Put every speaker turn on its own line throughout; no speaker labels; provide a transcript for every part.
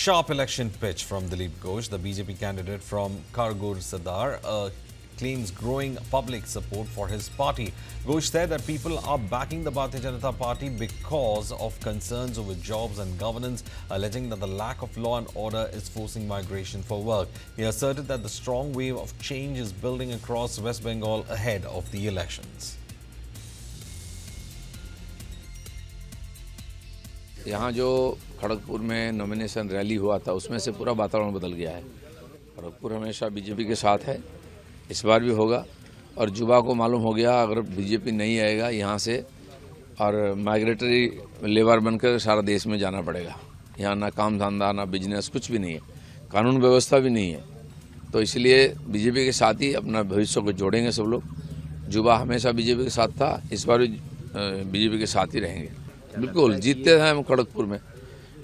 Sharp election pitch from Dilip Ghosh, the BJP candidate from Kharghur Sadar, claims growing public support for his party. Ghosh said that people are backing the Bharatiya Janata Party because of concerns over jobs and governance, alleging that the lack of law and order is forcing migration for work. He asserted that the strong wave of change is building across West Bengal ahead of the elections.
यहाँ जो खड़गपुर में nomination rally हुआ था उसमें से पूरा वातावरण बदल गया है। खड़गपुर हमेशा बीजेपी के साथ है, इस बार भी होगा। और युवा को मालूम हो गया अगर बीजेपी नहीं आएगा यहाँ से और माइग्रेटरी लेबर बनकर सारा देश में जाना पड़ेगा। यहाँ ना काम धंधा ना बिजनेस कुछ भी नहीं है, कानून व्यवस्था भी नहीं है। तो इसलिए बीजेपी के साथ ही अपना भविष्य को जोड़ेंगे सब लोग। युवा हमेशा बीजेपी के साथ था, इस बार भी बीजेपी के साथ ही रहेंगे। बिल्कुल जीतते हैं हम खड़गपुर में।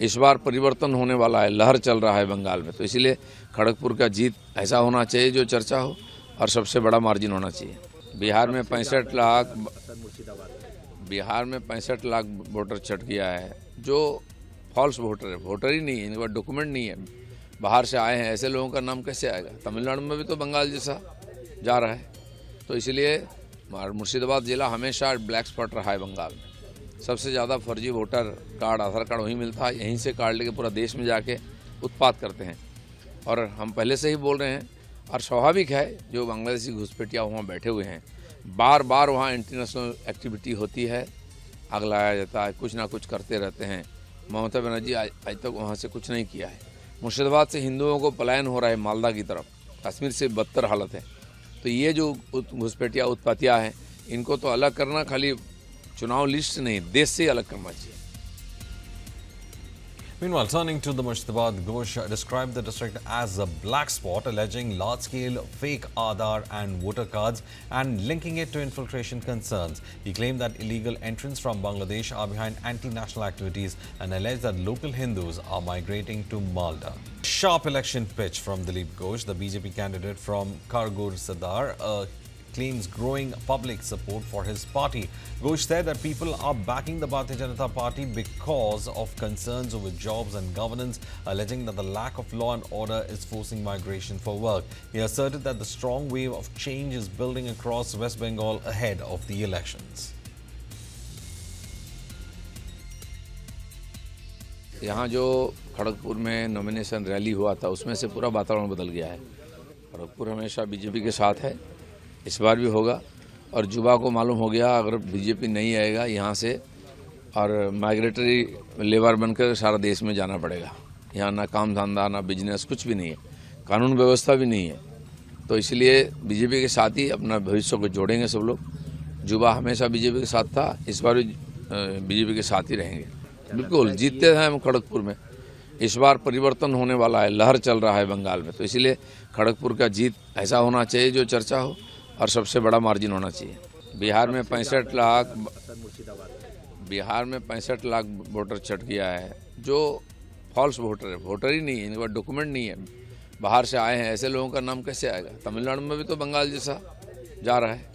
इस बार परिवर्तन होने वाला है, लहर चल रहा है बंगाल में। तो इसलिए खड़गपुर का जीत ऐसा होना चाहिए जो चर्चा हो और सबसे बड़ा मार्जिन होना चाहिए। बिहार में 65 लाख वोटर छट गया है जो फॉल्स वोटर है, वोटर ही नहीं है, इनके पास डॉक्यूमेंट नहीं है, बाहर से आए हैं। ऐसे लोगों का नाम कैसे आएगा? तमिलनाडु में भी तो बंगाल जैसा जा रहा है। तो इसलिए मुर्शिदाबाद जिला हमेशा ब्लैक स्पॉट रहा है बंगाल में। सबसे ज़्यादा फर्जी वोटर कार्ड, आधार कार्ड वहीं मिलता है, यहीं से कार्ड लेके पूरा देश में जाके उत्पात करते हैं। और हम पहले से ही बोल रहे हैं और स्वाभाविक है जो बांग्लादेशी घुसपैठिया वहाँ बैठे हुए हैं, बार बार वहाँ इंटरनेशनल एक्टिविटी होती है, आग लगाया जाता है, कुछ ना कुछ करते रहते हैं। ममता बनर्जी आज तक वहाँ से कुछ नहीं किया है। मुर्शिदाबाद से हिंदुओं को पलायन हो रहा है मालदा की तरफ, कश्मीर से बदतर हालत है। तो ये जो घुसपैठिया उत्पातिया हैं इनको तो अलग करना, खाली चुनाव लिस्ट नहीं, देश से अलग करना चाहिए।
Meanwhile, turning to the Murshidabad, Ghosh described the district as a black spot, alleging large-scale fake Aadhaar and voter cards and linking it to infiltration concerns. He claimed that illegal entrants from Bangladesh are behind anti-national activities and alleged that local Hindus are migrating to Malda. Sharp election pitch from Dilip Ghosh, the BJP candidate from Kharghur Sadar, claims growing public support for his party. Ghosh said that people are backing the Bharatiya Janata Party because of concerns over jobs and governance, alleging that the lack of law and order is forcing migration for work. He asserted that the strong wave of change is building across West Bengal ahead of the elections.
यहाँ जो खड़गपुर में nomination rally हुआ था उसमें से पूरा वातावरण बदल गया है। खड़गपुर हमेशा बीजेपी के साथ है, इस बार भी होगा। और युवा को मालूम हो गया अगर बीजेपी नहीं आएगा यहाँ से और माइग्रेटरी लेबर बनकर सारा देश में जाना पड़ेगा। यहाँ ना काम धंधा ना बिजनेस कुछ भी नहीं है, कानून व्यवस्था भी नहीं है। तो इसलिए बीजेपी के साथ ही अपना भविष्य को जोड़ेंगे सब लोग। युवा हमेशा बीजेपी के साथ था, इस बार भी बीजेपी के साथ ही रहेंगे। बिल्कुल जीतते हैं हम खड़गपुर में। इस बार परिवर्तन होने वाला है, लहर चल रहा है बंगाल में। तो इसलिए खड़गपुर का जीत ऐसा होना चाहिए जो चर्चा हो और सबसे बड़ा मार्जिन होना चाहिए। बिहार में 65 लाख वोटर छट गया है जो फॉल्स वोटर है, वोटर ही नहीं है, इनके पास डॉक्यूमेंट नहीं है, बाहर से आए हैं। ऐसे लोगों का नाम कैसे आएगा? तमिलनाडु में भी तो बंगाल जैसा जा रहा है।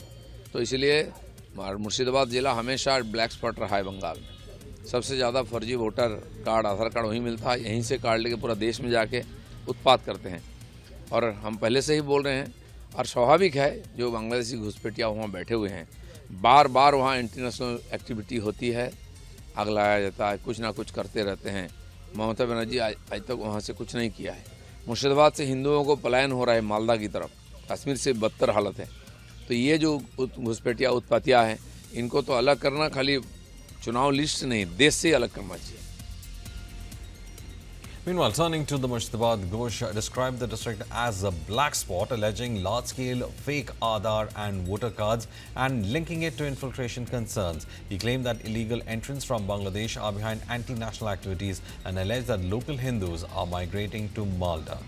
तो इसलिए मुर्शिदाबाद जिला हमेशा ब्लैक स्पॉट रहा है बंगाल में। सबसे ज़्यादा फर्जी वोटर कार्ड, आधार कार्ड वहीं मिलता है, यहीं से कार्ड लेके पूरा देश में जाके उत्पात करते हैं। और हम पहले से ही बोल रहे हैं और स्वाभाविक है जो बांग्लादेशी घुसपैठिया वहाँ बैठे हुए हैं, बार बार वहाँ इंटरनेशनल एक्टिविटी होती है, आग लगाया जाता है, कुछ ना कुछ करते रहते हैं। ममता बनर्जी आज तक वहाँ से कुछ नहीं किया है। मुर्शिदाबाद से हिंदुओं को पलायन हो रहा है मालदा की तरफ, कश्मीर से बदतर हालत है। तो ये जो घुसपैठिया उत्पातिया हैं इनको तो अलग करना, खाली चुनाव लिस्ट नहीं, देश से अलग करना चाहिए।
Meanwhile, turning to the Murshidabad, Ghosh described the district as a black spot, alleging large-scale fake Aadhaar and voter cards and linking it to infiltration concerns. He claimed that illegal entrants from Bangladesh are behind anti-national activities and alleged that local Hindus are migrating to Malda.